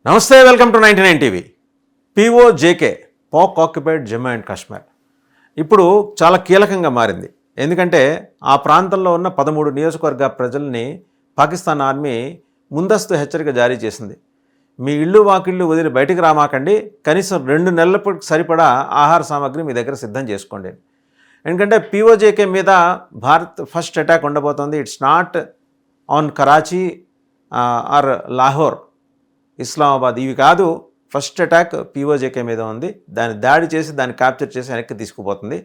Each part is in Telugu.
నమస్తే, welcome to 99 TV. POJK Pak occupied Jammu and Kashmir ఇప్పుడు చాలా కీలకంగా మారింది. ఎందుకంటే ఆ ప్రాంతంలో ఉన్న 13 నియోజకవర్గ ప్రజల్ని పాకిస్తాన్ ఆర్మీ ముందస్తు హెచ్చరిక జారీ చేసింది. మీ ఇళ్ళు వాకిళ్ళు వదిలి బయటికి రామాకండి, కనీసం 2 నెలలకు సరిపడా ఆహార సామాగ్రి మీ దగ్గర సిద్ధం చేసుకోండి. ఎందుకంటే POJK మీద భారత్ ఫస్ట్ అటాక్ ఉండబోతోంది. It's not on Karachi or Lahore, Islamabad ఇవి కాదు. ఫస్ట్ అటాక్ POJK మీద ఉంది. దాన్ని దాడి చేసి దాన్ని క్యాప్చర్ చేసి వెనక్కి తీసుకుపోతుంది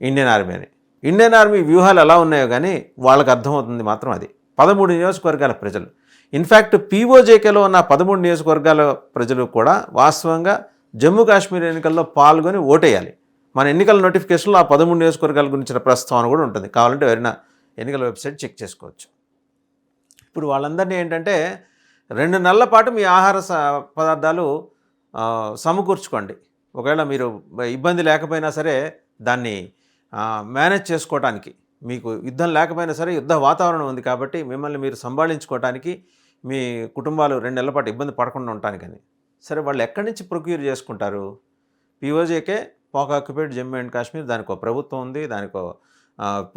ఇండియన్ ఆర్మీని. ఇండియన్ ఆర్మీ వ్యూహాలు ఎలా ఉన్నాయో కానీ వాళ్ళకి అర్థమవుతుంది మాత్రం అది. 13 నియోజకవర్గాల ప్రజలు, ఇన్ఫ్యాక్ట్ POJKలో ఉన్న 13 నియోజకవర్గాల ప్రజలు కూడా వాస్తవంగా జమ్మూ కాశ్మీర్ ఎన్నికల్లో పాల్గొని ఓటేయాలి. మన ఎన్నికల నోటిఫికేషన్లో ఆ 13 నియోజకవర్గాల గురించిన ప్రస్తావన కూడా ఉంటుంది. కావాలంటే ఎవరైనా ఎన్నికల వెబ్సైట్ చెక్ చేసుకోవచ్చు. ఇప్పుడు వాళ్ళందరినీ ఏంటంటే 2 నెలల పాటు మీ ఆహార పదార్థాలు సమకూర్చుకోండి. ఒకవేళ మీరు ఇబ్బంది లేకపోయినా సరే దాన్ని మేనేజ్ చేసుకోవటానికి, మీకు యుద్ధం లేకపోయినా సరే యుద్ధ వాతావరణం ఉంది కాబట్టి మిమ్మల్ని మీరు సంభాళించుకోవటానికి, మీ కుటుంబాలు 2 నెలల పాటు ఇబ్బంది పడకుండా ఉండటానికని. సరే, వాళ్ళు ఎక్కడి నుంచి ప్రొక్యూర్ చేసుకుంటారు? POJK Pak occupied Jammu and Kashmir, దానికి ఒక ప్రభుత్వం ఉంది, దానికి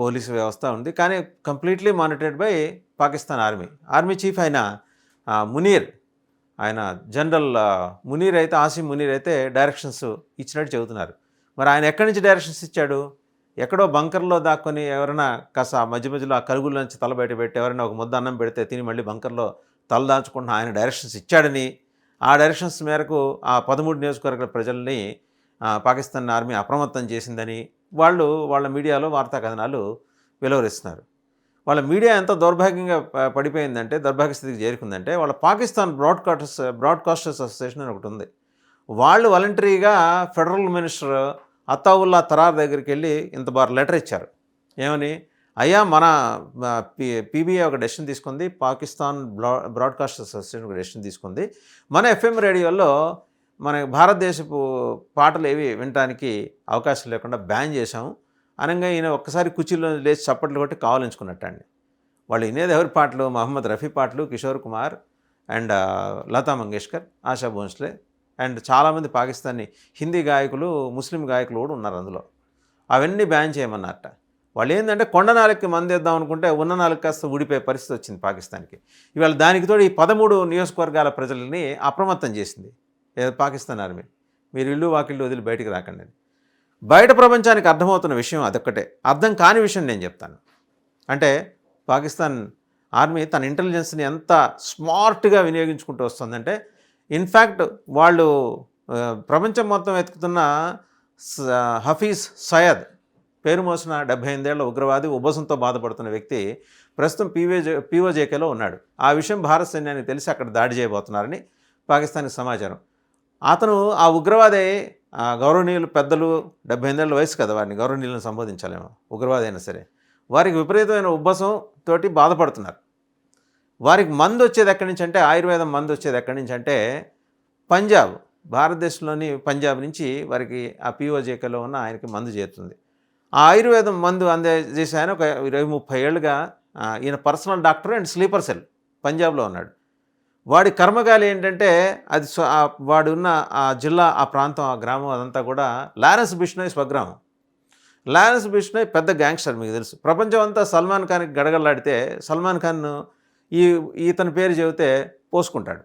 పోలీసు వ్యవస్థ ఉంది, కానీ completely monitored by Pakistan army chief అయిన మునీర్, ఆయన జనరల్ మునీర్ అయితే, ఆసిమ్ మునీర్ అయితే డైరెక్షన్స్ ఇచ్చినట్టు చెబుతున్నారు. మరి ఆయన ఎక్కడి నుంచి డైరెక్షన్స్ ఇచ్చాడు? ఎక్కడో బంకర్లో దాక్కొని ఎవరైనా కాస్త మధ్య మధ్యలో ఆ కరుగుల నుంచి తల బయట పెట్టి ఎవరైనా ఒక ముద్ద అన్నం పెడితే తిని మళ్ళీ బంకర్లో తల దాచుకుంటున్న ఆయన డైరెక్షన్స్ ఇచ్చాడని, ఆ డైరెక్షన్స్ మేరకు ఆ 13 నియోజకవర్గాల ప్రజల్ని పాకిస్తాన్ ఆర్మీ అప్రమత్తం చేసిందని వాళ్ళ మీడియాలో వార్తా కథనాలు వెలువరిస్తున్నారు. వాళ్ళ మీడియా ఎంత దౌర్భాగ్యంగా పడిపోయిందంటే, దౌర్భాగ్య స్థితికి చేరుకుందంటే, వాళ్ళ పాకిస్తాన్ బ్రాడ్కాస్టర్స్ అసోసియేషన్ అని ఒకటి ఉంది. వాళ్ళు వాలంటరీగా ఫెడరల్ మినిస్టర్ అతావుల్లా తరార్ దగ్గరికి వెళ్ళి ఇంత బార్ లెటర్ ఇచ్చారు. ఏమని? అయ్యా, మన PBA ఒక డెసిషన్ తీసుకుంది, పాకిస్తాన్ బ్రాడ్కాస్టర్స్ అసోసియేషన్ ఒక డెసిషన్ తీసుకుంది, మన FM రేడియోలో మన భారతదేశపు పాటలు ఏవి వినటానికి అవకాశం లేకుండా బ్యాన్ చేశాము అనగా ఈయన ఒక్కసారి కుర్చీలో లేచి చప్పట్లు కొట్టి కావాలించుకున్నట్టండి. వాళ్ళు వినేది ఎవరి పాటలు? మహమ్మద్ రఫీ పాటలు, కిషోర్ కుమార్ అండ్ లతా మంగేష్కర్, ఆశా భోన్స్లే అండ్ చాలామంది పాకిస్తానీ హిందీ గాయకులు, ముస్లిం గాయకులు కూడా ఉన్నారు అందులో. అవన్నీ బ్యాన్ చేయమన్నట్ట. వాళ్ళు ఏంటంటే కొండ నాలుగుకి మందేద్దాం అనుకుంటే ఉన్న నాలుగు కాస్త ఊడిపోయే పరిస్థితి వచ్చింది పాకిస్తాన్కి. ఇవాళ దానికి తోడు ఈ 13 నియోజకవర్గాల ప్రజల్ని అప్రమత్తం చేసింది పాకిస్తాన్ ఆర్మీ. మీరు ఇల్లు వాకిళ్ళు వదిలి బయటికి రాకండి. బయట ప్రపంచానికి అర్థమవుతున్న విషయం అదొక్కటే. అర్థం కాని విషయం నేను చెప్తాను. అంటే పాకిస్తాన్ ఆర్మీ తన ఇంటెలిజెన్స్ని ఎంత స్మార్ట్గా వినియోగించుకుంటూ వస్తుందంటే, ఇన్ఫ్యాక్ట్ వాళ్ళు ప్రపంచం మొత్తం వెతుకుతున్న హఫీజ్ సయద్ పేరు మోసిన 78 ఏళ్ల ఉగ్రవాది, ఉబ్బసంతో బాధపడుతున్న వ్యక్తి ప్రస్తుతం POJKలో ఉన్నాడు. ఆ విషయం భారత సైన్యానికి తెలిసి అక్కడ దాడి చేయబోతున్నారని పాకిస్తాన్కి సమాచారం. అతను ఆ ఉగ్రవాదే గౌరవనీయులు పెద్దలు, 78 ఏళ్ళ వయసు కదా, వారిని గౌరవనీయులను సంబోధించాలేమో, ఉగ్రవాది అయినా సరే, వారికి విపరీతమైన ఉబ్బసం తోటి బాధపడుతున్నారు. వారికి మందు వచ్చేది ఎక్కడి నుంచి అంటే, ఆయుర్వేదం మందు వచ్చేది ఎక్కడి నుంచి అంటే పంజాబ్, భారతదేశంలోని పంజాబ్ నుంచి వారికి ఆ POJKలో ఉన్న ఆయనకి మందు చేరుతుంది. ఆ ఆయుర్వేదం మందు అందజేసి ఆయన ఒక 20-30 ఏళ్ళుగా ఈయన personal doctor and sleeper cell పంజాబ్లో ఉన్నాడు. వాడి కర్మగాలి ఏంటంటే, అది వాడు ఉన్న ఆ జిల్లా, ఆ ప్రాంతం, ఆ గ్రామం అదంతా కూడా లారెన్స్ బిష్నోయ్ స్వగ్రామం. లారెన్స్ బిష్నోయ్ పెద్ద గ్యాంగ్స్టర్, మీకు తెలుసు. ప్రపంచం అంతా సల్మాన్ ఖాన్కి గడగడలాడితే సల్మాన్ ఖాన్ ఇతని పేరు చెబితే పోసుకుంటాడు.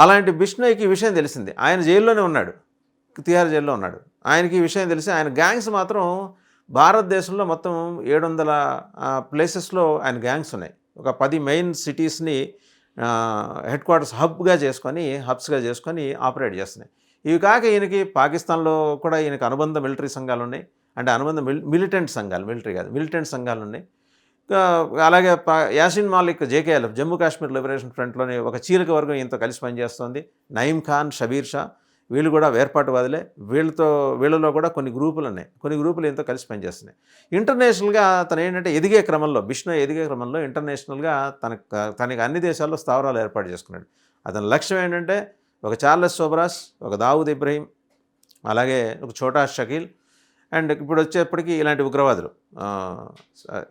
అలాంటి బిష్నోయ్కి ఈ విషయం తెలిసింది. ఆయన జైల్లోనే ఉన్నాడు, తిహార్ జైల్లో ఉన్నాడు. ఆయనకి ఈ విషయం తెలిసి ఆయన గ్యాంగ్స్ మాత్రం భారతదేశంలో మొత్తం 700 ప్లేసెస్లో ఆయన గ్యాంగ్స్ ఉన్నాయి. ఒక 10 మెయిన్ సిటీస్ని హెడ్ క్వార్టర్స్ హబ్స్గా చేసుకొని ఆపరేట్ చేస్తున్నాయి. ఇవి కాక ఈయనకి పాకిస్తాన్లో కూడా ఈయనకి అనుబంధ మిలిటరీ సంఘాలు ఉన్నాయి. అంటే అనుబంధ మిలిటెంట్ సంఘాలు, మిలిటరీ కాదు, మిలిటెంట్ సంఘాలు ఉన్నాయి. అలాగే యాసిన్ మాలిక్ JKLF, జమ్మూ కాశ్మీర్ లిబరేషన్ ఫ్రంట్లోని ఒక చీలిక వర్గం ఈయనతో కలిసి పనిచేస్తుంది. నయీం ఖాన్, షబీర్ షా, వీళ్ళు కూడా వేర్పాటువాదులే. వీళ్ళలో కూడా కొన్ని గ్రూపులు ఉన్నాయి. కొన్ని గ్రూపులు ఎంతో కలిసి పనిచేస్తున్నాయి. ఇంటర్నేషనల్గా తను ఏంటంటే బిష్నోయ్ ఎదిగే క్రమంలో ఇంటర్నేషనల్గా తనకి అన్ని దేశాల్లో స్థావరాలు ఏర్పాటు చేసుకున్నాడు. అతని లక్ష్యం ఏంటంటే ఒక చార్లెస్ సోబ్రాస్, ఒక దావూద్ ఇబ్రహీం, అలాగే ఒక ఛోటా షకీల్ అండ్ ఇప్పుడు వచ్చేప్పటికీ ఇలాంటి ఉగ్రవాదులు,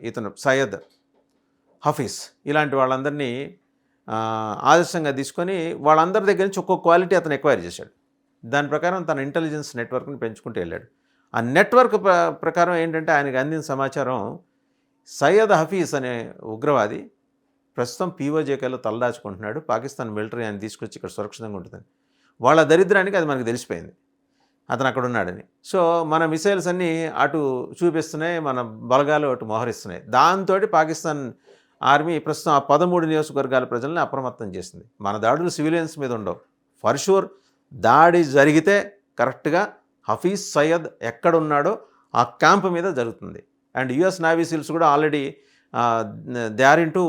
ఇతను సయ్యద్ హఫీజ్, ఇలాంటి వాళ్ళందరినీ ఆదర్శంగా తీసుకొని వాళ్ళందరి దగ్గర నుంచి ఒక్కొక్క క్వాలిటీ అతను ఎక్వైర్ చేశాడు. దాని ప్రకారం తన ఇంటెలిజెన్స్ నెట్వర్క్ని పెంచుకుంటూ వెళ్ళాడు. ఆ నెట్వర్క్ ప్రకారం ఏంటంటే ఆయనకు అందిన సమాచారం సయ్యద్ హఫీజ్ అనే ఉగ్రవాది ప్రస్తుతం పీఓజేకేలో తలదాచుకుంటున్నాడు. పాకిస్తాన్ మిలిటరీ ఆయన తీసుకొచ్చి ఇక్కడ సురక్షితంగా ఉంటుందని. వాళ్ళ దరిద్రానికి అది మనకు తెలిసిపోయింది అతను అక్కడ ఉన్నాడని. సో మన మిసైల్స్ అన్నీ అటు చూపిస్తున్నాయి, మన బలగాలు అటు మోహరిస్తున్నాయి. దాంతో పాకిస్తాన్ ఆర్మీ ప్రస్తుతం ఆ 13 నియోజకవర్గాల ప్రజల్ని అప్రమత్తం చేసింది. మన దాడులు సివిలియన్స్ మీద ఉండవు. ఫర్ షూర్ దాడి జరిగితే కరెక్ట్గా హఫీజ్ సయ్యద్ ఎక్కడున్నాడో ఆ క్యాంప్ మీద జరుగుతుంది. అండ్ యుఎస్ నేవీ సీల్స్ కూడా already they are into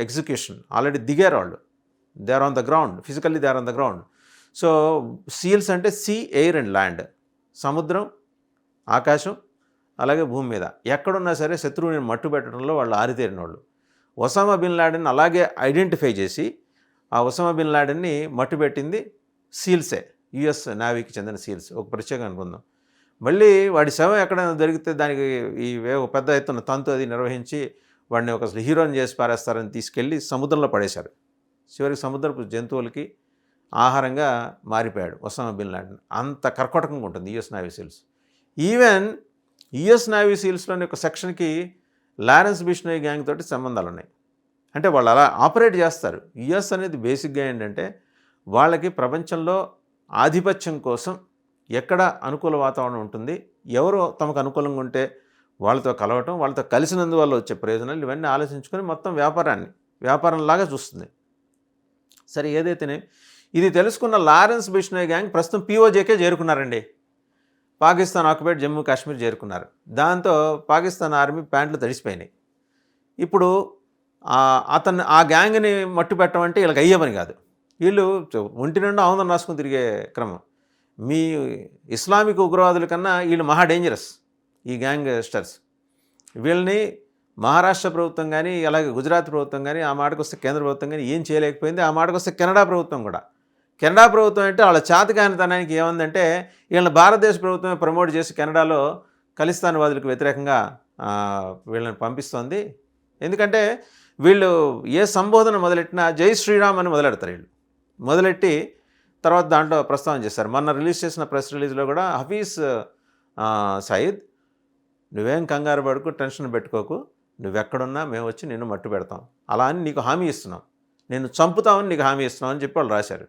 execution. Already దిగారు వాళ్ళు. They are on the ground, physically they are on the ground. So seals అంటే సీ, ఎయిర్ అండ్ ల్యాండ్, సముద్రం, ఆకాశం, అలాగే భూమి మీద ఎక్కడున్నా సరే శత్రువుని మట్టు పెట్టడంలో వాళ్ళు ఆరితేరిన వాళ్ళు. ఒసామా బిన్ లాడెన్ అలాగే ఐడెంటిఫై చేసి ఆ ఒసామా బిన్ లాడెన్ని మట్టుపెట్టింది సీల్సే, యుఎస్ నేవీకి చెందిన సీల్స్. ఒక ప్రత్యేకంగా అనుకుందాం. మళ్ళీ వాడి శవం ఎక్కడైనా దొరికితే దానికి ఈ ఒక పెద్ద ఎత్తున తంతు అది నిర్వహించి వాడిని ఒక హీరోని చేసి పారేస్తారని తీసుకెళ్ళి సముద్రంలో పడేశారు. చివరికి సముద్రపు జంతువులకి ఆహారంగా మారిపోయాడు ఒసామా బిన్ లాడెన్. అంత కర్కోటకంగా ఉంటుంది US navy SEALs. Even US Navy సీల్స్లోని ఒక సెక్షన్కి లారెన్స్ బిష్నోయ్ గ్యాంగ్ తోటి సంబంధాలు ఉన్నాయి. అంటే వాళ్ళు అలా ఆపరేట్ చేస్తారు. యుఎస్ అనేది బేసిక్గా ఏంటంటే వాళ్ళకి ప్రపంచంలో ఆధిపత్యం కోసం ఎక్కడ అనుకూల వాతావరణం ఉంటుంది, ఎవరో తమకు అనుకూలంగా ఉంటే వాళ్ళతో కలవటం, వాళ్ళతో కలిసినందువల్ల వచ్చే ప్రయోజనాలు ఇవన్నీ ఆలోచించుకొని మొత్తం వ్యాపారంలాగా చూస్తుంది. సరే, ఏదైతేనే ఇది తెలుసుకున్న లారెన్స్ బిష్నోయ్ గ్యాంగ్ ప్రస్తుతం పీఓజేకే చేరుకున్నారండి. పాకిస్తాన్ ఆక్యుపైడ్ జమ్మూ కాశ్మీర్ చేరుకున్నారు. దాంతో పాకిస్తాన్ ఆర్మీ ప్యాంట్లు తడిసిపోయినాయి. ఇప్పుడు ఆ గ్యాంగ్ని మట్టు పెట్టమంటే వీళ్ళకి అయ్యే పని కాదు. వీళ్ళు ఒంటి నిండా ఆనందం రాసుకుని తిరిగే క్రమం. మీ ఇస్లామిక్ ఉగ్రవాదుల కన్నా వీళ్ళు మహా డేంజరస్ ఈ గ్యాంగ్స్టర్స్. వీళ్ళని మహారాష్ట్ర ప్రభుత్వం కానీ, అలాగే గుజరాత్ ప్రభుత్వం కానీ, ఆ మాటకు వస్తే కేంద్ర ప్రభుత్వం కానీ ఏం చేయలేకపోయింది. ఆ మాటకు వస్తే కెనడా ప్రభుత్వం కూడా. కెనడా ప్రభుత్వం అంటే వాళ్ళ చాతకానితనానికి ఏముందంటే వీళ్ళని భారతదేశ ప్రభుత్వమే ప్రమోట్ చేసి కెనడాలో ఖలిస్తాన్వాదులకు వ్యతిరేకంగా వీళ్ళని పంపిస్తోంది. ఎందుకంటే వీళ్ళు ఏ సంబోధన మొదలెట్టినా జై శ్రీరామ్ అని మొదలెడతారు. వీళ్ళు మొదలెట్టి తర్వాత దాంట్లో ప్రస్తావన చేస్తారు. మొన్న రిలీజ్ చేసిన ప్రెస్ రిలీజ్లో కూడా హఫీజ్ సయీద్, నువ్వేం కంగారు పడుకు, టెన్షన్ పెట్టుకోకు, నువ్వెక్కడున్నా మేము వచ్చి నిన్ను మట్టు పెడతాం, అలా అని నీకు హామీ ఇస్తున్నాం, నేను చంపుతామని నీకు హామీ ఇస్తున్నాం అని చెప్పి వాళ్ళు రాశారు.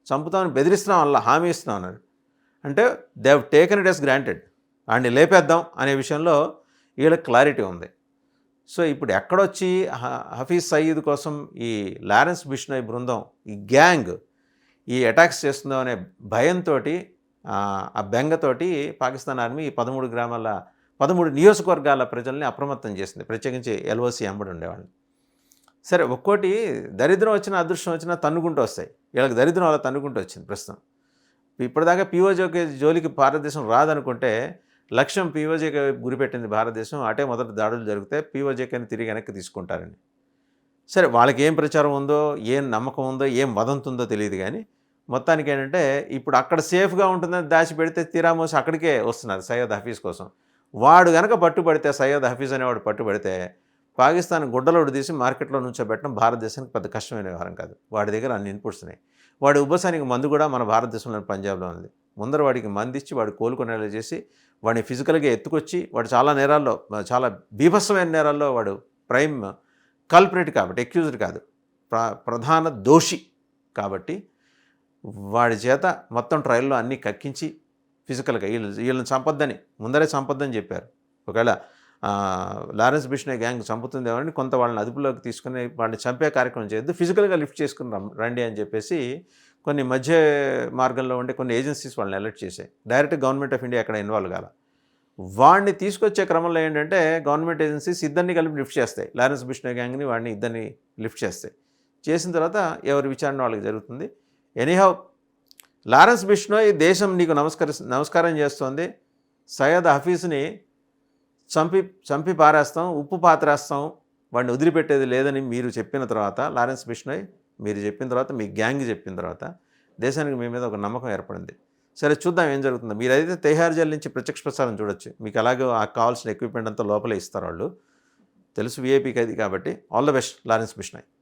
చంపుతామని బెదిరిస్తున్నాం, అలా హామీ ఇస్తున్నాం అన్నాడు. అంటే they have taken it as granted. వాడిని లేపేద్దాం అనే విషయంలో వీళ్ళకి క్లారిటీ ఉంది. సో ఇప్పుడు ఎక్కడొచ్చి హఫీజ్ సయీద్ కోసం ఈ లారెన్స్ బిష్నోయ్ బృందం, ఈ గ్యాంగ్ ఈ అటాక్స్ చేస్తుందో అనే భయంతో, ఆ బెంగతోటి పాకిస్తాన్ ఆర్మీ ఈ 13 నియోజకవర్గాల ప్రజల్ని అప్రమత్తం చేసింది. ప్రత్యేకించి ఎల్ఓసి ఎంబడి ఉండేవాళ్ళని. సరే, ఒక్కోటి దరిద్రం వచ్చినా అదృష్టం వచ్చినా తన్నుకుంటూ వస్తాయి. వీళ్ళకి దరిద్రం అలా తన్నుకుంటూ వచ్చింది ప్రస్తుతం. ఇప్పటిదాకా పీఓజేకే జోలికి భారతదేశం రాదనుకుంటే లక్ష్యం పీఓజేకే గురిపెట్టింది భారతదేశం. అటే మొదటి దాడులు జరిగితే పీఓజేకేని తిరిగి వెనక్కి తీసుకుంటారని. సరే, వాళ్ళకి ఏం ప్రచారం ఉందో, ఏం నమ్మకం ఉందో, ఏం వదంతి ఉందో తెలియదు. కానీ మొత్తానికి ఏంటంటే ఇప్పుడు అక్కడ సేఫ్గా ఉంటుందని దాచిపెడితే తీరామోసి అక్కడికే వస్తున్నారు సయ్యద్ హఫీజ్ కోసం. వాడు కనుక పట్టుబడితే, సయ్యద్ హఫీజ్ అనేవాడు పట్టుబడితే పాకిస్తాన్ గుడ్డలోడు తీసి మార్కెట్లో నుంచోబెట్టడం భారతదేశానికి పెద్ద కష్టమైన వ్యవహారం కాదు. వాడి దగ్గర అన్ని ఇన్పుట్స్ ఉన్నాయి. వాడి ఉపసానికి మందు కూడా మన భారతదేశంలోని పంజాబ్లో ఉంది. ముందర వాడికి మందు ఇచ్చి వాడు కోలుకునేలా చేసి వాడిని ఫిజికల్గా ఎత్తుకొచ్చి, వాడు చాలా నేరాల్లో, చాలా బీభత్సమైన నేరాల్లో వాడు ప్రైమ్ కల్ప్రిట్ కాబట్టి, ఎక్యూజ్డ్ కాదు, ప్రధాన దోషి కాబట్టి వాడి చేత మొత్తం ట్రయల్లో అన్నీ కక్కించి ఫిజికల్గా వీళ్ళని చంపొద్దని ముందరే చంపొద్దని చెప్పారు. ఒకవేళ లారెన్స్ బిష్నోయ్ గ్యాంగ్ చంపుతుందేమని కొంత వాళ్ళని అదుపులోకి తీసుకుని వాళ్ళని చంపే కార్యక్రమం చేయొద్దు, ఫిజికల్గా లిఫ్ట్ చేసుకుని రండి అని చెప్పేసి కొన్ని మధ్య మార్గంలో ఉండే కొన్ని ఏజెన్సీస్ వాళ్ళని అలర్ట్ చేశాయి. డైరెక్ట్ గవర్నమెంట్ ఆఫ్ ఇండియా అక్కడ ఇన్వాల్వ్ కాల. వాడిని తీసుకొచ్చే క్రమంలో ఏంటంటే గవర్నమెంట్ ఏజెన్సీస్ ఇద్దరిని కలిపి లిఫ్ట్ చేస్తాయి. లారెన్స్ బిష్నోయ్ గ్యాంగ్ని వాడిని ఇద్దరిని లిఫ్ట్ చేస్తాయి. చేసిన తర్వాత ఎవరి విచారణ వాళ్ళకి జరుగుతుంది. ఎనీహౌ, లారెన్స్ బిష్నోయ్ దేశం నీకు నమస్కారం చేస్తోంది, సయ్యద్ హఫీజ్ని చంపి పారేస్తాం, ఉప్పు పాత్రేస్తాం, వాడిని వదిలిపెట్టేది లేదని మీరు చెప్పిన తర్వాత, లారెన్స్ బిష్నోయ్ మీరు చెప్పిన తర్వాత, మీ గ్యాంగ్ చెప్పిన తర్వాత దేశానికి మీ మీద ఒక నమ్మకం ఏర్పడింది. సరే, చూద్దాం ఏం జరుగుతుందో. మీరైతే తెహార్ జైలు నుంచి ప్రత్యక్ష ప్రసారం చూడొచ్చు. మీకు అలాగే కావాల్సిన ఎక్విప్మెంట్ అంతా లోపలే ఇస్తారు వాళ్ళు. తెలుసు, వీఐపీ ఖైదీ కాబట్టి. All the best Lawrence Bishnoi.